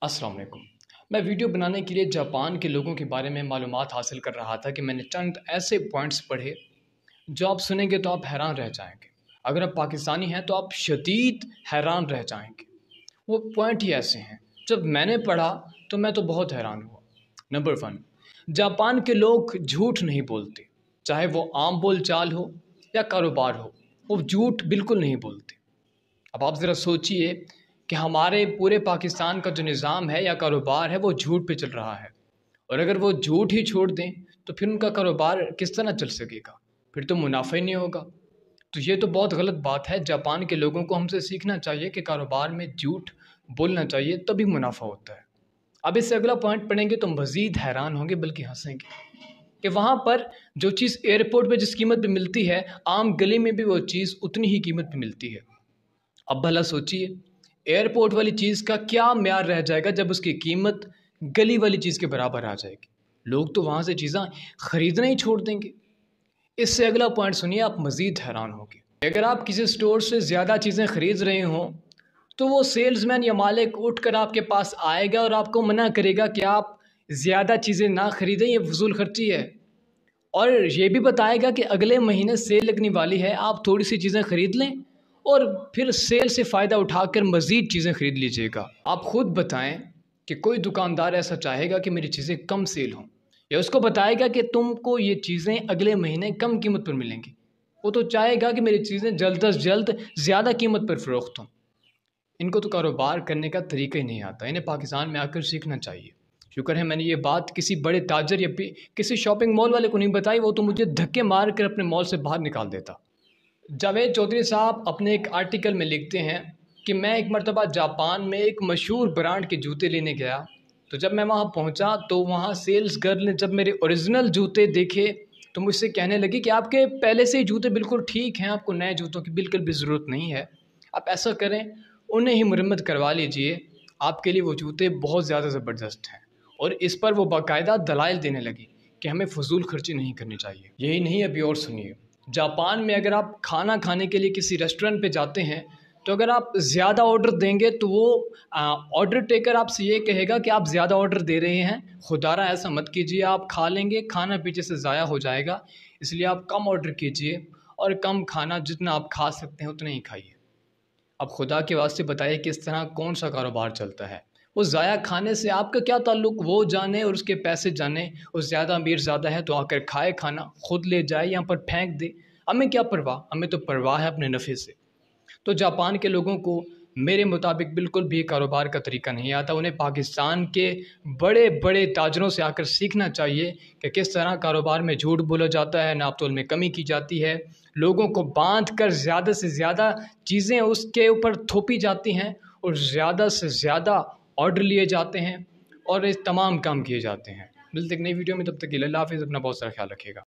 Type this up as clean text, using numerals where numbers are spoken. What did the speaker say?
अस्सलाम वालेकुम। मैं वीडियो बनाने के लिए जापान के लोगों के बारे में मालूमात हासिल कर रहा था कि मैंने चंद ऐसे पॉइंट्स पढ़े जो आप सुनेंगे तो आप हैरान रह जाएंगे। अगर आप पाकिस्तानी हैं तो आप शदीद हैरान रह जाएंगे। वो पॉइंट ही ऐसे हैं, जब मैंने पढ़ा तो मैं तो बहुत हैरान हुआ। नंबर 1, जापान के लोग झूठ नहीं बोलते, चाहे वो आम बोल चाल हो या कारोबार हो, वो झूठ बिल्कुल नहीं बोलते। अब आप ज़रा सोचिए कि हमारे पूरे पाकिस्तान का जो निज़ाम है या कारोबार है वो झूठ पे चल रहा है, और अगर वो झूठ ही छोड़ दें तो फिर उनका कारोबार किस तरह चल सकेगा? फिर तो मुनाफा ही नहीं होगा। तो ये तो बहुत गलत बात है। जापान के लोगों को हमसे सीखना चाहिए कि कारोबार में झूठ बोलना चाहिए, तभी मुनाफा होता है। अब इससे अगला पॉइंट पढ़ेंगे तो मज़ीद हैरान होंगे बल्कि हंसेंगे कि वहाँ पर जो चीज़ एयरपोर्ट पे जिस कीमत पे मिलती है, आम गली में भी वो चीज़ उतनी ही कीमत पे मिलती है। अब भला सोचिए, एयरपोर्ट वाली चीज़ का क्या म्यार रह जाएगा जब उसकी कीमत गली वाली चीज़ के बराबर आ जाएगी। लोग तो वहाँ से चीज़ें ख़रीदना ही छोड़ देंगे। इससे अगला पॉइंट सुनिए, आप मज़ीद हैरान होंगे। अगर आप किसी स्टोर से ज़्यादा चीज़ें ख़रीद रहे हों तो वो सेल्समैन या मालिक उठ कर आपके पास आएगा और आपको मना करेगा कि आप ज़्यादा चीज़ें ना ख़रीदें, ये फजूल खर्ची है। और ये भी बताएगा कि अगले महीने सेल लगने वाली है, आप थोड़ी सी चीज़ें ख़रीद लें और फिर सेल से फ़ायदा उठाकर मज़ीद चीज़ें ख़रीद लीजिएगा। आप ख़ुद बताएं कि कोई दुकानदार ऐसा चाहेगा कि मेरी चीज़ें कम सेल हों, या उसको बताएगा कि तुमको ये चीज़ें अगले महीने कम कीमत पर मिलेंगी। वो तो चाहेगा कि मेरी चीज़ें जल्द अज जल्द ज़्यादा कीमत पर फ़रोख्त हों। इनको तो कारोबार करने का तरीका ही नहीं आता। इन्हें पाकिस्तान में आकर सीखना चाहिए। शुक्र है मैंने ये बात किसी बड़े ताजर या किसी शॉपिंग मॉल वाले को नहीं बताई, वो तो मुझे धक्के मार कर अपने मॉल से बाहर निकाल देता। जावेद चौधरी साहब अपने एक आर्टिकल में लिखते हैं कि मैं एक मरतबा जापान में एक मशहूर ब्रांड के जूते लेने गया, तो जब मैं वहाँ पहुँचा तो वहाँ सेल्स गर्ल ने जब मेरे ओरिजिनल जूते देखे तो मुझसे कहने लगी कि आपके पहले से ही जूते बिल्कुल ठीक हैं, आपको नए जूतों की बिल्कुल भी ज़रूरत नहीं है। आप ऐसा करें, उन्हें ही मुरम्मत करवा लीजिए, आपके लिए वो जूते बहुत ज़्यादा ज़बरदस्त हैं। और इस पर वो बाकायदा दलाइल देने लगी कि हमें फजूल खर्ची नहीं करनी चाहिए। यही नहीं, अभी और सुनिए। जापान में अगर आप खाना खाने के लिए किसी रेस्टोरेंट पे जाते हैं तो अगर आप ज़्यादा ऑर्डर देंगे तो वो ऑर्डर टेकर आपसे ये कहेगा कि आप ज़्यादा ऑर्डर दे रहे हैं, खुदारा ऐसा मत कीजिए, आप खा लेंगे, खाना पीछे से ज़ाया हो जाएगा, इसलिए आप कम ऑर्डर कीजिए और कम खाना, जितना आप खा सकते हैं उतना ही खाइए। अब खुदा के वास्ते बताइए कि इस तरह कौन सा कारोबार चलता है? वो ज़ाया खाने से आपका क्या ताल्लुक़, वो जाने और उसके पैसे जाने। वो ज़्यादा अमीर ज़्यादा है तो आकर खाए खाना, ख़ुद ले जाए, यहाँ पर फेंक दे, हमें क्या परवाह? हमें तो परवाह है अपने नफ़े से। तो जापान के लोगों को मेरे मुताबिक बिल्कुल भी कारोबार का तरीका नहीं आता। उन्हें पाकिस्तान के बड़े बड़े ताजरों से आकर सीखना चाहिए कि किस तरह कारोबार में झूठ बोला जाता है, नाप तोल में कमी की जाती है, लोगों को बांध कर ज़्यादा से ज़्यादा चीज़ें उसके ऊपर थोपी जाती हैं और ज़्यादा से ज़्यादा ऑर्डर लिए जाते हैं और ये तमाम काम किए जाते हैं। मिलते एक नई वीडियो में, तब तक के लिए अल्लाह हाफ़िज़। अपना बहुत सारा ख्याल रखिएगा।